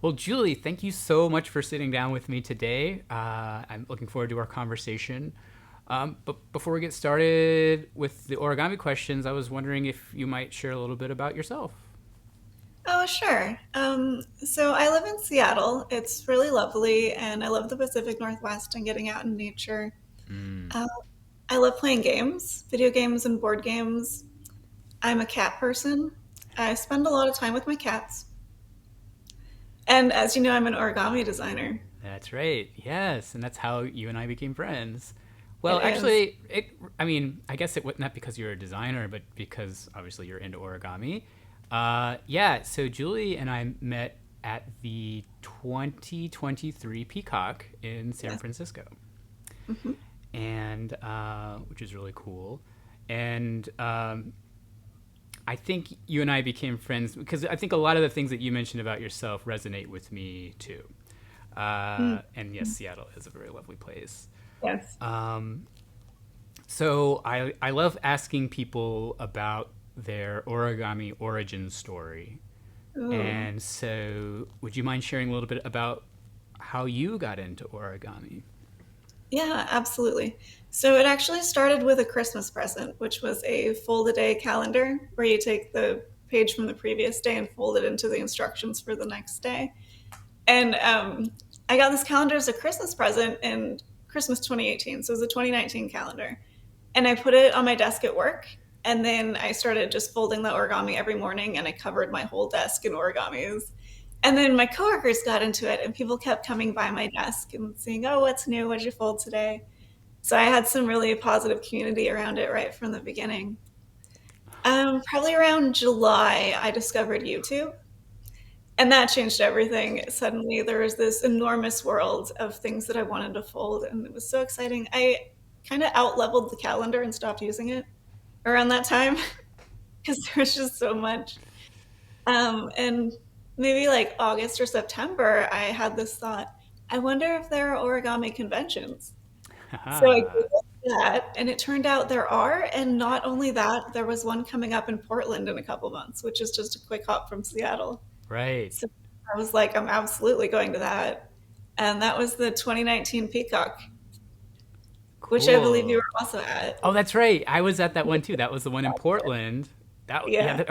Well, Julie, thank you so much for sitting down with me today. I'm looking forward to our conversation. But before we get started with the origami questions, I was wondering if you might share a little bit about yourself. Oh, sure. So I live in Seattle. It's really lovely, and I love the Pacific Northwest and getting out in nature. Mm. Uh, I love playing games, video games, and board games. I'm a cat person. I spend a lot of time with my cats. And as you know, I'm an origami designer. That's right. Yes, and that's how you and I became friends. It Well, is. actually, I guess it not because you're a designer, but because obviously you're into origami. Yeah, so Julie and I met at the 2023 Peacock in San Yes. Francisco, Hmm. and which is really cool. And I think you and I became friends because I think a lot of the things that you mentioned about yourself resonate with me too. And yes, Seattle is a very lovely place. Yes. So I love asking people about their origami origin story. Ooh. And so, would you mind sharing a little bit about how you got into origami? Yeah, absolutely. So it actually started with a Christmas present, which was a fold-a-day calendar where you take the page from the previous day and fold it into the instructions for the next day. And I got this calendar as a Christmas present in Christmas 2018. So it was a 2019 calendar. And I put it on my desk at work. And then I started just folding the origami every morning and I covered my whole desk in origamis. And then my coworkers got into it and people kept coming by my desk and saying, "Oh, what's new? What did you fold today?" So I had some really positive community around it right from the beginning. Probably around July, I discovered YouTube. And that changed everything. Suddenly, there was this enormous world of things that I wanted to fold, and it was so exciting. I kind of out leveled the calendar and stopped using it around that time because there was just so much. And maybe like August or September, I had this thought, I wonder if there are origami conventions. So I Haha. Googled that, and it turned out there are. And not only that, there was one coming up in Portland in a couple months, which is just a quick hop from Seattle. Right. So I was like, I'm absolutely going to that. And that was the 2019 Peacock, which I believe you Cool. were also at. Oh, that's right. I was at that one too. That was the one in Portland. Yeah. Yeah.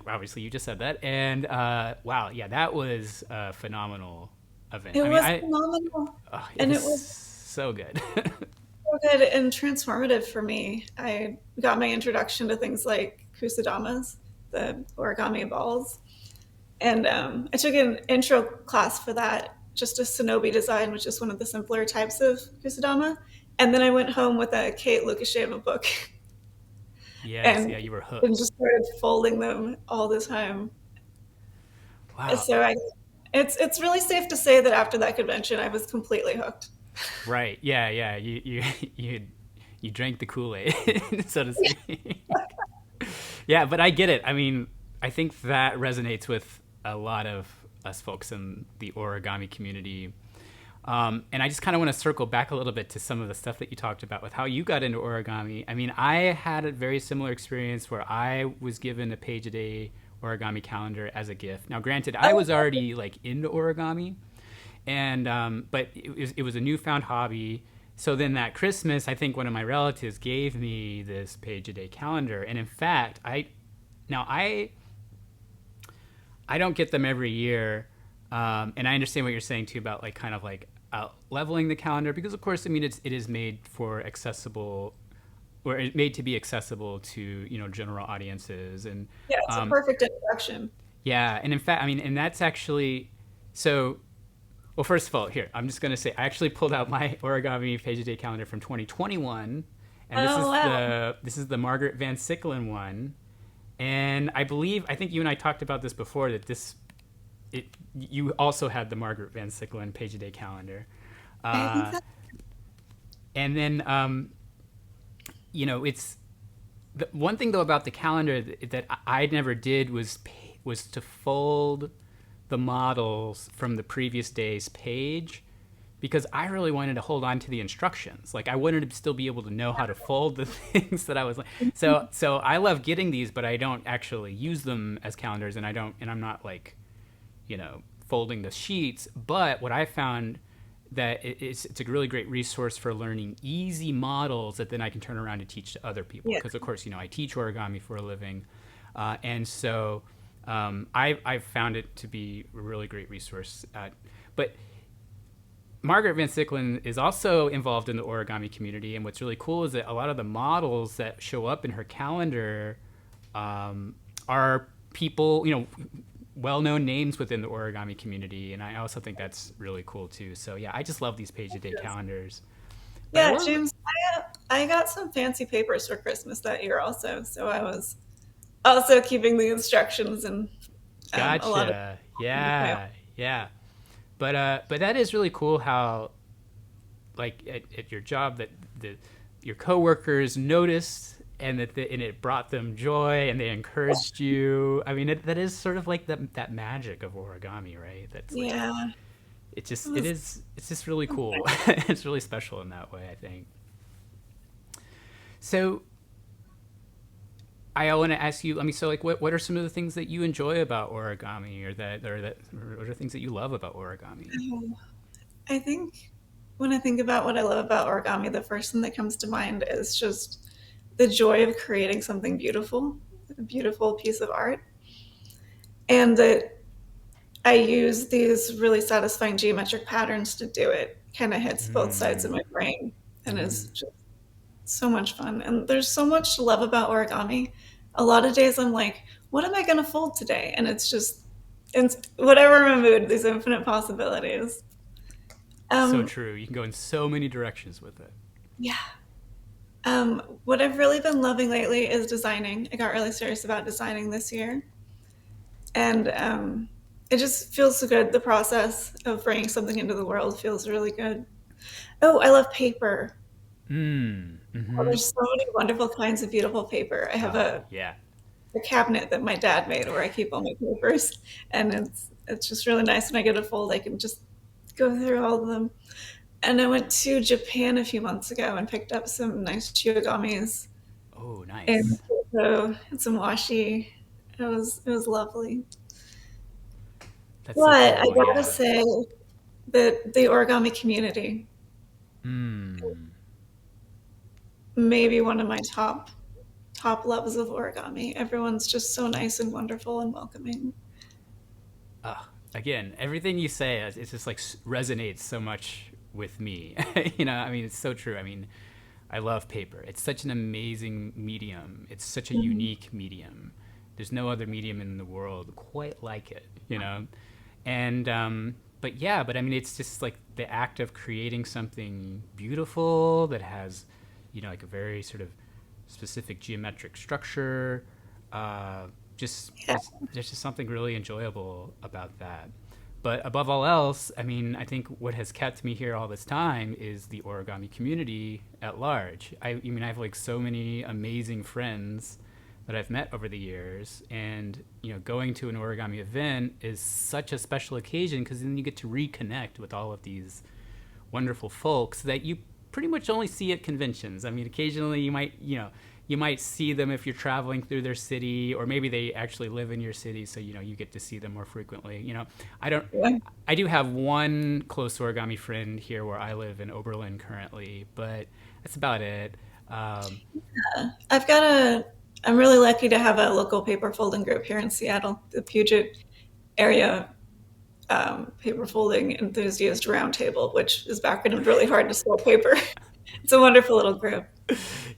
Obviously, you just said that, and wow, yeah, that was a phenomenal event. It I mean, was phenomenal. it And was it was so good. so good and transformative for me. I got my introduction to things like kusadamas, the origami balls. And I took an intro class for that, just a Sonobi design, which is one of the simpler types of kusadama. And then I went home with a Kate Lukasheva book Yes, and, yeah, you were and hooked. just started folding them all the time. Wow. So it's really safe to say that after that convention, I was completely hooked. Right. Yeah, yeah. You drank the Kool Aid, so to speak. Yeah, but I get it. I mean, I think that resonates with a lot of us folks in the origami community. And I just kind of want to circle back a little bit to some of the stuff that you talked about with how you got into origami. I mean, I had a very similar experience where I was given a page a day origami calendar as a gift. Now, granted, I Oh, was already like into origami, and but it was a newfound hobby. So then that Christmas, I think one of my relatives gave me this page a day calendar, and in fact, now I don't get them every year, and I understand what you're saying too about like kind of like leveling the calendar because of course I mean it is made for accessible or it made to be accessible to general audiences and yeah, it's a um, perfect introduction. yeah, and in fact I mean and that's actually so well, first of all, here, I'm just going to say I actually pulled out my origami page a day calendar from 2021, and this Oh, is wow. the Margaret Van Sicklen one. And I think you and I talked about this before that you also had the Margaret Van Sicklen page a day calendar. I think Uh, that, and then it's the one thing though about the calendar that I never did was to fold the models from the previous day's page because I really wanted to hold on to the instructions. Like I wanted to still be able to know how to fold the things that I was like. So I love getting these, but I don't actually use them as calendars, and I'm not like folding the sheets. But what I found that it's a really great resource for learning easy models that then I can turn around and teach to other people. Yeah. Because of course, I teach origami for a living, and so I've found it to be a really great resource. But Margaret Van Sicklen is also involved in the origami community, and what's really cool is that a lot of the models that show up in her calendar are people, well-known names within the origami community, and I also think that's really cool too. So yeah, I just love these page-a-day calendars. But I Yeah, love. James, I got some fancy papers for Christmas that year also. So I was also keeping the instructions and a lot of Gotcha. detail. Yeah, yeah. But that is really cool how, like, at your job, that your coworkers noticed, and and it brought them joy, and they encouraged you. I mean, that is sort of like that magic of origami, right? That's like, Yeah, it was it's just really cool. nice. It's really special in that way, I think. So I want to ask you. I mean, so like, what are some of the things that you enjoy about origami, or what are things that you love about origami? I think when I think about what I love about origami, the first thing that comes to mind is just the joy of creating something beautiful, a beautiful piece of art, and that I use these really satisfying geometric patterns to do it. Kind of hits both sides of Mm, my brain and is mm. just so much fun. And there's so much to love about origami. A lot of days I'm like, what am I going to fold today? And it's just, in whatever my mood, these infinite possibilities. So Um, true. You can go in so many directions with it. yeah. What I've really been loving lately is designing. I got really serious about designing this year. And it just feels so good. The process of bringing something into the world feels really good. Oh, I love paper. Mm. Oh, Mm-hmm. there's so many wonderful kinds of beautiful paper. I have Oh yeah. a cabinet that my dad made where I keep all my papers, and it's just really nice when I get a fold. I can just go through all of them. And I went to Japan a few months ago and picked up some nice chiyogamis Oh and nice. so and some washi. It was lovely. That's so But I cool. gotta Yeah. say that the origami community Mm. may be one of my top loves of origami. Everyone's just so nice and wonderful and welcoming. Again, everything you say, it's just like resonates so much with me. I mean, it's so true. I mean, I love paper. It's such an amazing medium. It's such a Mhm. unique medium. There's no other medium in the world quite like it. And but yeah, but I mean, it's just like the act of creating something beautiful that has, like a very sort of specific geometric structure. Uh, just Yeah, there's just something really enjoyable about that. But above all else, I mean, I think what has kept me here all this time is the origami community at large. I mean, I have like so many amazing friends that I've met over the years, and going to an origami event is such a special occasion because then you get to reconnect with all of these wonderful folks that you pretty much only see at conventions. I mean, occasionally you might see them if you're traveling through their city, or maybe they actually live in your city, so you get to see them more frequently. I don't. yeah. I do have one close origami friend here where I live in Oberlin currently, but that's about it. Um, I've got a. I'm really lucky to have a local paper folding group here in Seattle, the Puget area paper folding enthusiast roundtable, which is background really hard to spell paper. It's a wonderful little group.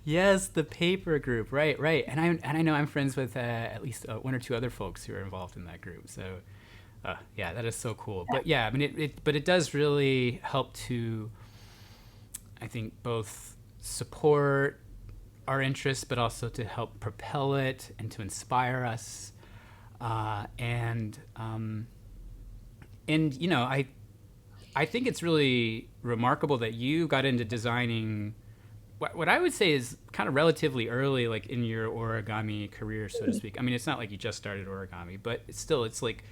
yes, the paper group, right, right, and I know I'm friends with at least one or two other folks who are involved in that group. So yeah, that is so cool. But yeah, I mean, but it does really help to, I think, both support our interests, but also to help propel it and to inspire us. And I think it's really remarkable that you got into designing what I would say is kind of relatively early, like in your origami career, so to speak. I mean, it's not like you just started origami, but it's like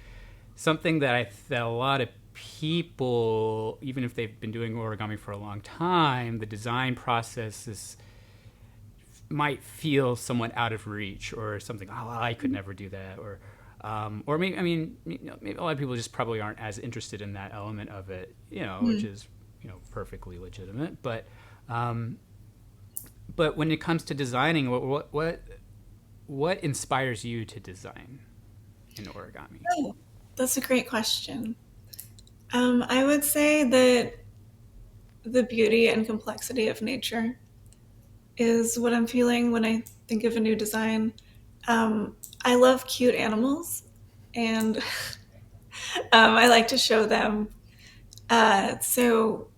something that a lot of people, even if they've been doing origami for a long time, the design process might feel somewhat out of reach, or something. Oh, I could never do that, or Or maybe, I mean, maybe a lot of people just probably aren't as interested in that element of it, which Mm. is, perfectly legitimate. But when it comes to designing, what inspires you to design in origami? Oh, that's a great question. I would say that the beauty and complexity of nature is what I'm feeling when I think of a new design. I love cute animals, and I like to show them. So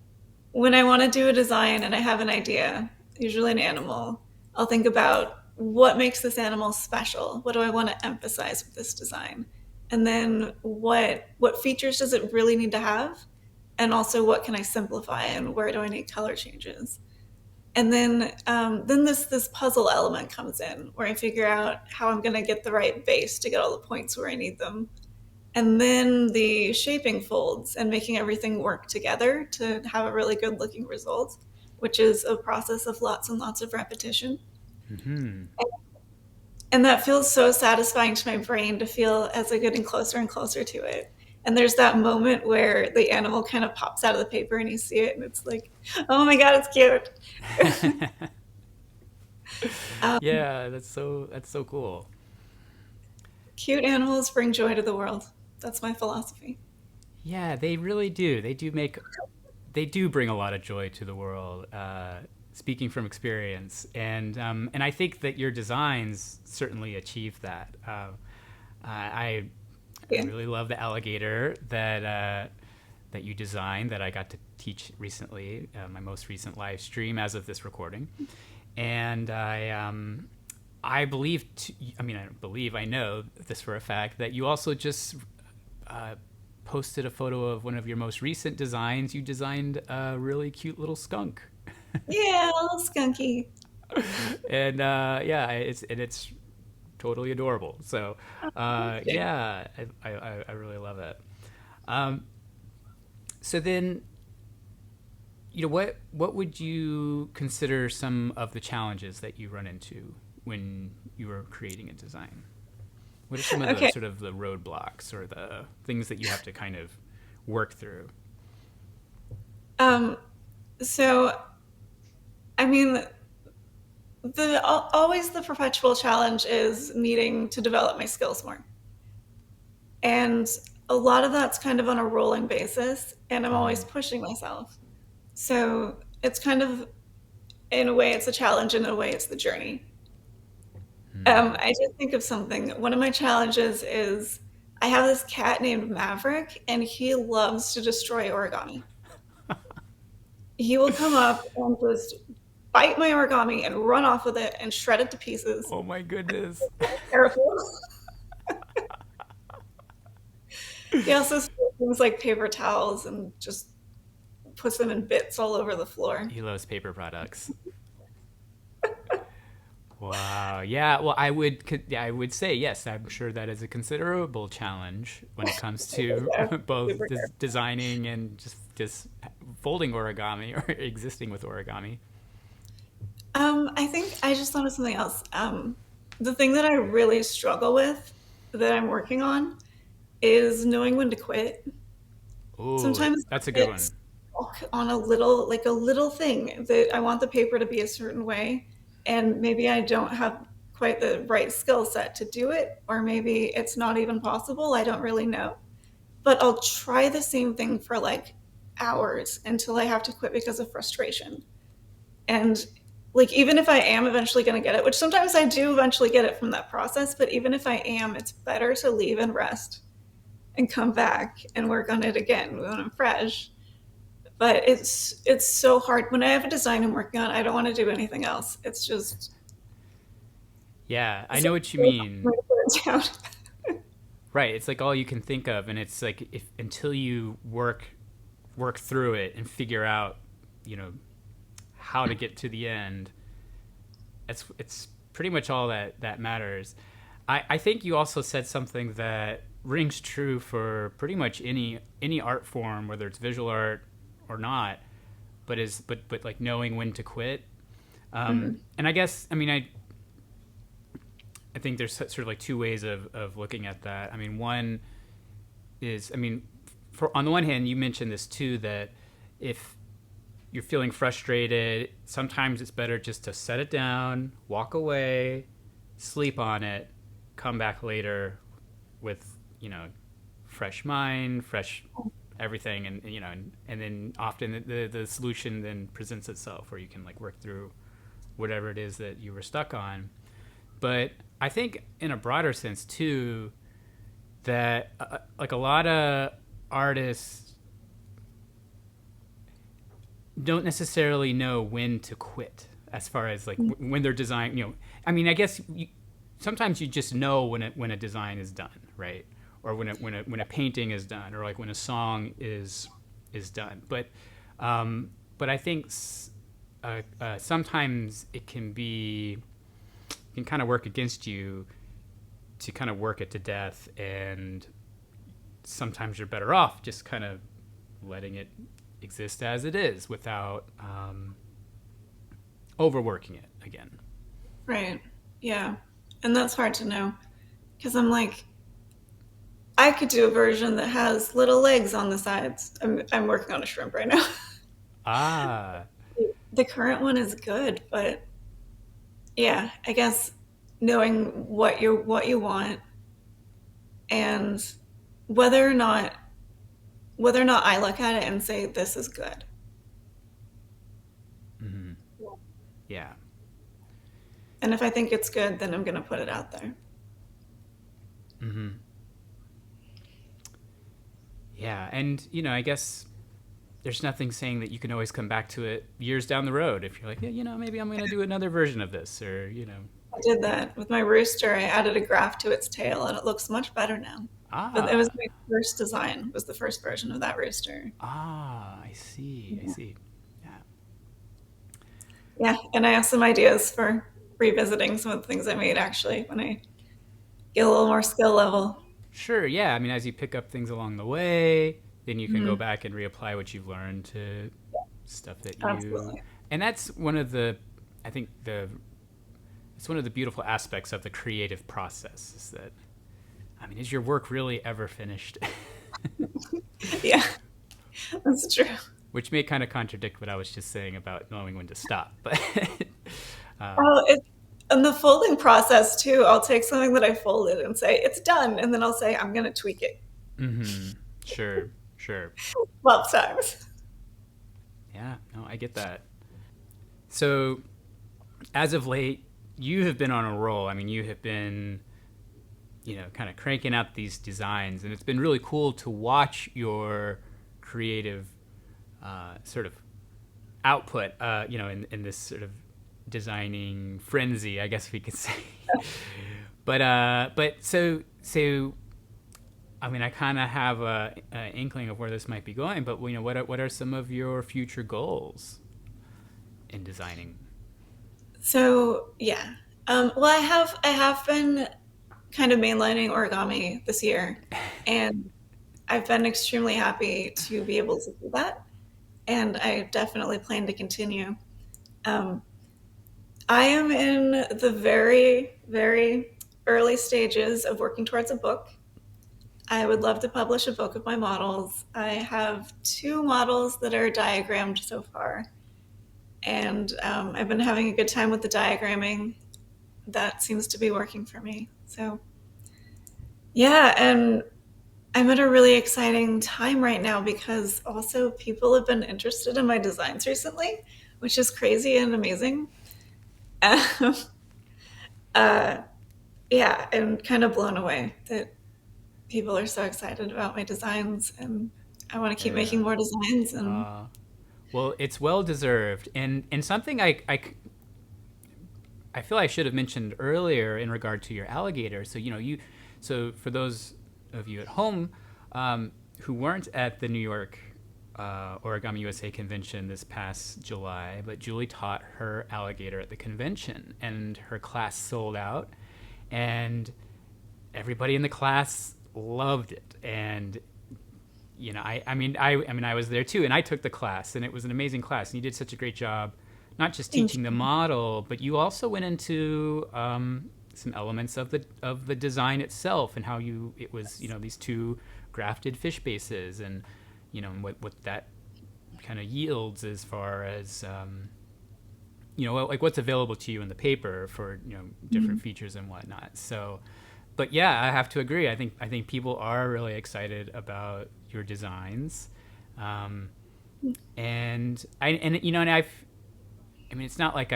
when I want to do a design and I have an idea, usually an animal, I'll think about what makes this animal special. What do I want to emphasize with this design? And then what features does it really need to have? And also what can I simplify and where do I need color changes? And then this puzzle element comes in where I figure out how I'm going to get the right base to get all the points where I need them, and then the shaping folds and making everything work together to have a really good looking result, which is a process of lots and lots of repetition. Hmm. And that feels so satisfying to my brain to feel as I getting closer and closer to it. And there's that moment where the animal kind of pops out of the paper and you see it and it's like, oh my god, it's cute. um, Yeah, that's so cool. Cute animals bring joy to the world. That's my philosophy. Yeah, they really do. They do bring a lot of joy to the world. Speaking from experience, and I think that your designs certainly achieve that. I Yeah. really love the alligator that you designed that I got to teach recently, my most recent live stream as of this recording, and I believe, I mean, I don't believe, I know this for a fact, that you also just uh, posted a photo of one of your most recent designs. You designed a really cute little skunk. Yeah, a little skunky. And yeah, it's totally adorable. So yeah, I really love it. Um, so then, what would you consider some of the challenges that you run into when you are creating a design? What are some of the Okay. sort of the roadblocks or the things that you have to kind of work through? Um, so I mean, always the perpetual challenge is needing to develop my skills more, and a lot of that's kind of on a rolling basis, and I'm always Mm. pushing myself. So it's kind of, in a way, it's a challenge, and in a way, it's the journey. Mm. I did think of something. One of my challenges is I have this cat named Maverick, and he loves to destroy origami. He will come up and just bite my origami and run off with it and shred it to pieces. Oh my goodness. Terrible. He also steals things like paper towels and just puts them in bits all over the floor. He loves paper products. Wow. Yeah. Well, I would say yes. I'm sure that is a considerable challenge when it comes to Yeah, both super careful. designing and just folding origami or existing with origami. I think I just thought of something else. The thing that I really struggle with that I'm working on is knowing when to quit. Oh, Sometimes that's a good it's one. on a little thing that I want the paper to be a certain way, and maybe I don't have quite the right skill set to do it, or maybe it's not even possible. I don't really know. But I'll try the same thing for like hours until I have to quit because of frustration. And like, even if I am eventually going to get it, which sometimes I do eventually get it from that process, but even if I am, it's better to leave and rest and come back and work on it again when I'm fresh. But it's so hard when I have a design I'm working on. I don't want to do anything else. It's just Yeah, I it's know what you so mean. hard to put it down. Right. It's like all you can think of, and it's like if until you work through it and figure out, you know, how to get to the end. It's pretty much all that matters. I think you also said something that rings true for pretty much any art form, whether it's visual art or not, but like knowing when to quit. Mhm. And I guess, I mean, I think there's sort of like two ways of looking at that. I mean, one is, I mean, on the one hand, you mentioned this too, that if you're feeling frustrated, sometimes it's better just to set it down, walk away, sleep on it, come back later with, fresh mind, fresh everything, and then often the solution then presents itself where you can like work through whatever it is that you were stuck on. But I think in a broader sense too, that like a lot of artists don't necessarily know when to quit as far as like when they're design. I mean, I guess sometimes you just know when a design is done, right? Or when a painting is done, or like when a song is done. But I think sometimes it can kind of work against you to kind of work it to death, and sometimes you're better off just kind of letting it exist as it is without overworking it again. Right. Yeah. And that's hard to know because I'm like, I could do a version that has little legs on the sides. I'm working on a shrimp right now. Ah. The current one is good, but yeah, I guess knowing what you want and whether or not I look at it and say this is good. Mm-hmm. Yeah. And if I think it's good, then I'm going to put it out there. Mm-hmm. Yeah, and I guess there's nothing saying that you can always come back to it years down the road if you're like, yeah, maybe I'm going to do another version of this, or I did that with my rooster. I added a graph to its tail, and it looks much better now. But it was Ah. my first design. Was the first version of that rooster. Ah, I see. I Yeah. see. Yeah. Yeah, and I have some ideas for revisiting some of the things I made actually when I get a little more skill level. Sure. Yeah. I mean, as you pick up things along the way, then you can go Hmm. back and reapply what you've learned to stuff that Absolutely. and that's one of the, I think it's one of the beautiful aspects of the creative process is that, I mean, is your work really ever finished? Yeah, that's true. Which may kind of contradict what I was just saying about knowing when to stop, but Oh, and the folding process too. I'll take something that I folded and say it's done, and then I'll say I'm going to tweak it mm-hmm. Sure, sure. 12 times. Yeah, no, I get that. So, as of late, you have been on a roll. I mean, you have been, kind of cranking out these designs, and it's been really cool to watch your creative sort of output, in this sort of designing frenzy, I guess we could say. but so, I mean, I kind of have a inkling of where this might be going. But what are some of your future goals in designing? So yeah, well, I have been kind of mainlining origami this year, and I've been extremely happy to be able to do that, and I definitely plan to continue. Um, I am in the very, very early stages of working towards a book. I would love to publish a book of my models. I have two models that are diagrammed so far, and I've been having a good time with the diagramming. That seems to be working for me. So, yeah, and I'm at a really exciting time right now because also people have been interested in my designs recently, which is crazy and amazing. Um, uh, yeah, I'm kind of blown away that people are so excited about my designs, and I want to keep making Yeah. more designs. And Uh, well, it's well deserved, and something I feel I should have mentioned earlier in regard to your alligator. So so for those of you at home who weren't at the New York Origami USA convention this past July, but Julie taught her alligator at the convention, and her class sold out, and everybody in the class loved it. And I was there too, and I took the class, and it was an amazing class, and you did such a great job, not just thank teaching the you. model, but you also went into some elements of the design itself, and how it was, these two grafted fish bases, and what that kind of yields as far as like what's available to you in the paper for different features and whatnot. So, but yeah, I have to agree. I think people are really excited about your designs, and it's not like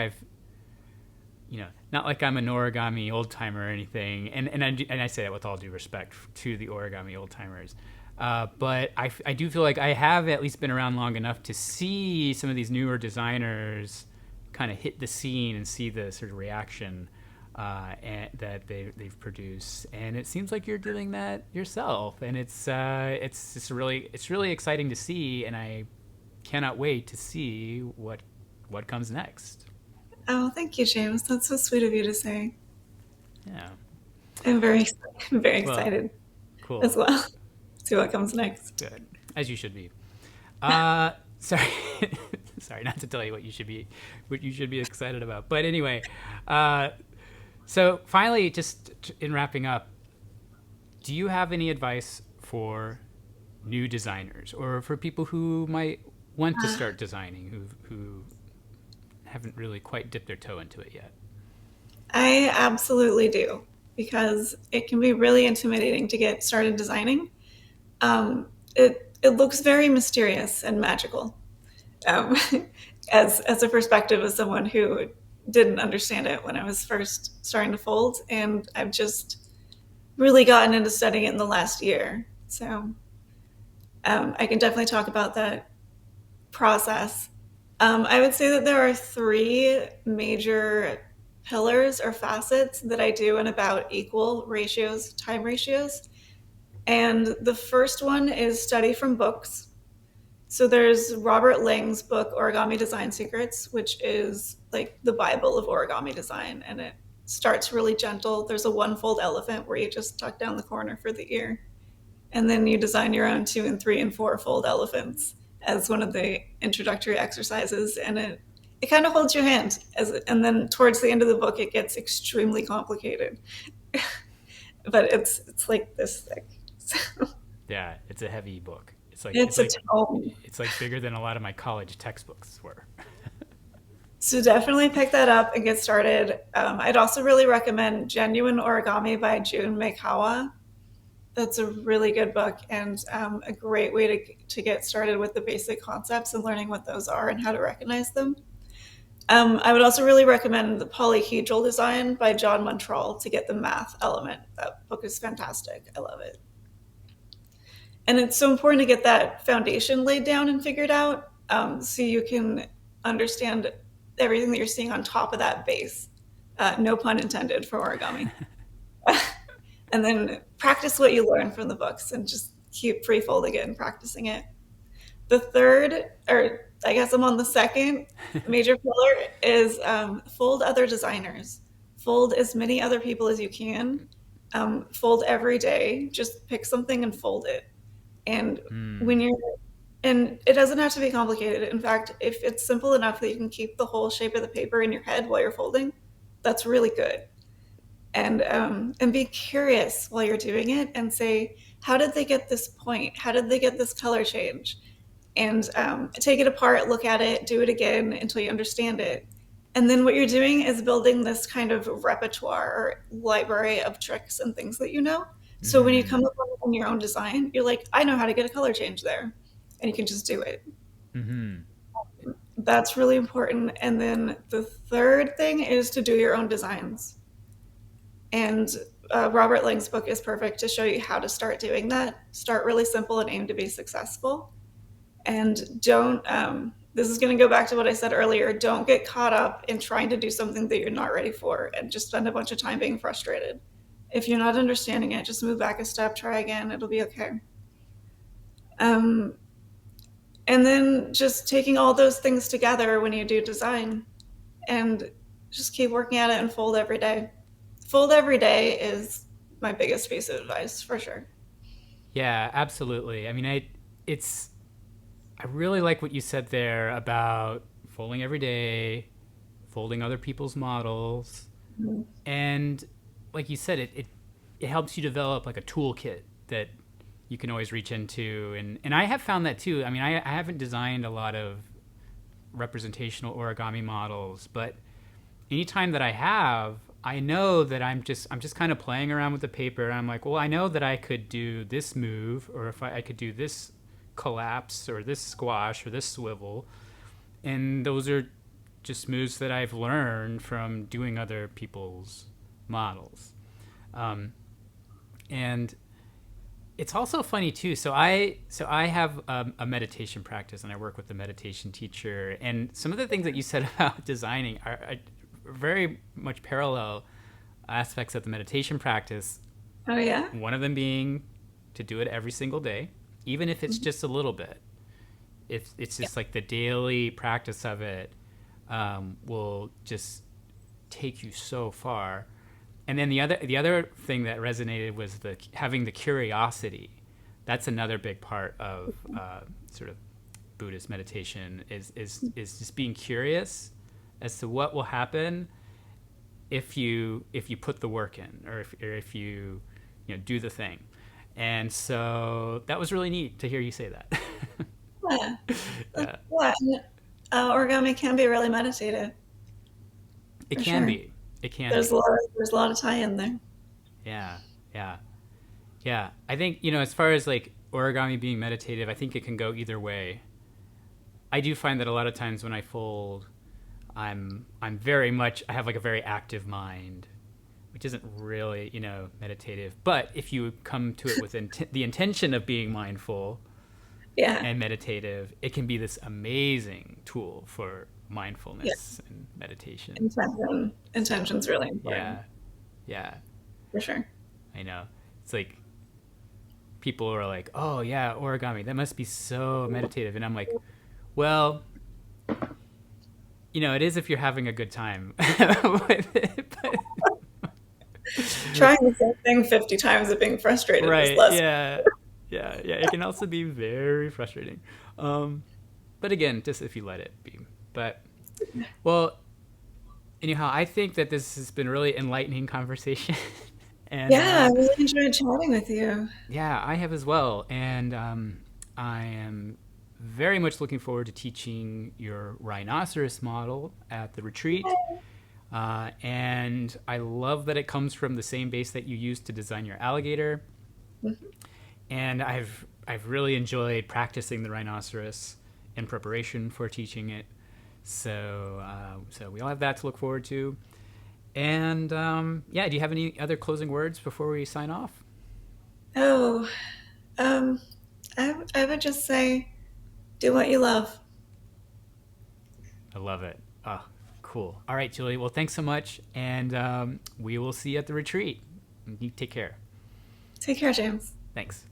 not like I'm an origami old timer or anything, and I say that with all due respect to the origami old timers. But I do feel like I have at least been around long enough to see some of these newer designers kind of hit the scene and see the sort of reaction that they've produced, and it seems like you're doing that yourself, and it's really exciting to see, and I cannot wait to see what comes next. Oh, thank you, James. That's so sweet of you to say. Yeah. I'm very Well, excited cool. as well. See what comes next. Good. As you should be. Sorry, sorry, not to tell you what you should be excited about. But anyway, so finally, just in wrapping up, do you have any advice for new designers, or for people who might want to start designing, who haven't really quite dipped their toe into it yet? I absolutely do, because it can be really intimidating to get started designing. It looks very mysterious and magical, um, as a perspective of someone who didn't understand it when I was first starting to fold, and I've just really gotten into studying it in the last year. So I can definitely talk about that process. I would say that there are three major pillars or facets that I do in about equal ratios, time ratios. And the first one is study from books. So there's Robert Lang's book, Origami Design Secrets, which is like the Bible of origami design. And it starts really gentle. There's a one fold elephant where you just tuck down the corner for the ear. And then you design your own 2 and 3 and 4 fold elephants as one of the introductory exercises. And it kind of holds your hand. And then towards the end of the book, it gets extremely complicated. But it's like this thick. So Yeah, it's a heavy book. It's like it's a tome. it's like bigger than a lot of my college textbooks were. So definitely pick that up and get started. I'd also really recommend Genuine Origami by Jun Meikawa. That's a really good book, and a great way to get started with the basic concepts and learning what those are and how to recognize them. I would also really recommend The Polyhedral Design by John Montrall to get the math element. That book is fantastic. I love it. And it's so important to get that foundation laid down and figured out, so you can understand everything that you're seeing on top of that base. No pun intended for origami. And then practice what you learn from the books and just keep free folding it and practicing it. The third, or I guess I'm on the second major pillar, is fold other designers. Fold as many other people as you can. Fold every day. Just pick something and fold it. And when you're, and it doesn't have to be complicated. In fact, if it's simple enough that you can keep the whole shape of the paper in your head while you're folding, that's really good. And be curious while you're doing it and say, how did they get this point? How did they get this color change? And take it apart, look at it, do it again until you understand it. And then what you're doing is building this kind of repertoire or library of tricks and things that you know. So when you come up on your own design, you're like, I know how to get a color change there. And you can just do it. Mm-hmm. That's really important. And then the third thing is to do your own designs. And Robert Lang's book is perfect to show you how to start doing that. Start really simple and aim to be successful. And don't, this is going to go back to what I said earlier, don't get caught up in trying to do something that you're not ready for and just spend a bunch of time being frustrated. If you're not understanding it, just move back a step, try again, it'll be okay. And then just taking all those things together when you do design, and just keep working at it and fold every day. Fold every day is my biggest piece of advice, for sure. Yeah, absolutely. I mean, I really like what you said there about folding every day, folding other people's models, Mhm. and like you said, it helps you develop like a toolkit that you can always reach into, and I have found that too. I mean, I haven't designed a lot of representational origami models, but anytime that I have, I know that I'm just kind of playing around with the paper. And I'm like, well, I know that I could do this move, or if I could do this collapse, or this squash, or this swivel, and those are just moves that I've learned from doing other people's models. And it's also funny too. So I have a meditation practice, and I work with a meditation teacher. And some of the things that you said about designing are very much parallel aspects of the meditation practice. Oh yeah. One of them being to do it every single day, even if it's just a little bit. If it's just like the daily practice of it will just take you so far. And then the other thing that resonated was having the curiosity. That's another big part of sort of Buddhist meditation is just being curious as to what will happen if you put the work in, or if you do the thing. And so that was really neat to hear you say that. Yeah. Yeah. Yeah. Origami can be really meditative, It for can sure. be. It can be. There's a lot of tie in there. Yeah. Yeah. Yeah. I think, as far as like origami being meditative, I think it can go either way. I do find that a lot of times when I fold, I'm very much, I have like a very active mind, which isn't really, meditative. But if you come to it with the intention of being mindful Yeah. and meditative, it can be this amazing tool for Yeah. mindfulness and meditation. Intention's really important, Yeah. Yeah. for sure. I know. It's like people are like, "Oh yeah, origami. That must be so meditative." And I'm like, "Well, it is if you're having a good time with it." But, Trying the same thing 50 times and being frustrated is right? less. Yeah. Yeah. Yeah. It can also be very frustrating. But again, just if you let it be. But well, anyhow, I think that this has been a really enlightening conversation, and Yeah, I really enjoyed chatting with you. yeah, I have as well. And I am very much looking forward to teaching your rhinoceros model at the retreat. And I love that it comes from the same base that you used to design your alligator. And I've really enjoyed practicing the rhinoceros in preparation for teaching it. So we all have that to look forward to. And yeah, do you have any other closing words before we sign off? Oh, um, I would just say do what you love. I love it. Oh, cool. All right, Julie. Well, thanks so much, and we will see you at the retreat. You take care. Take care, James. Thanks.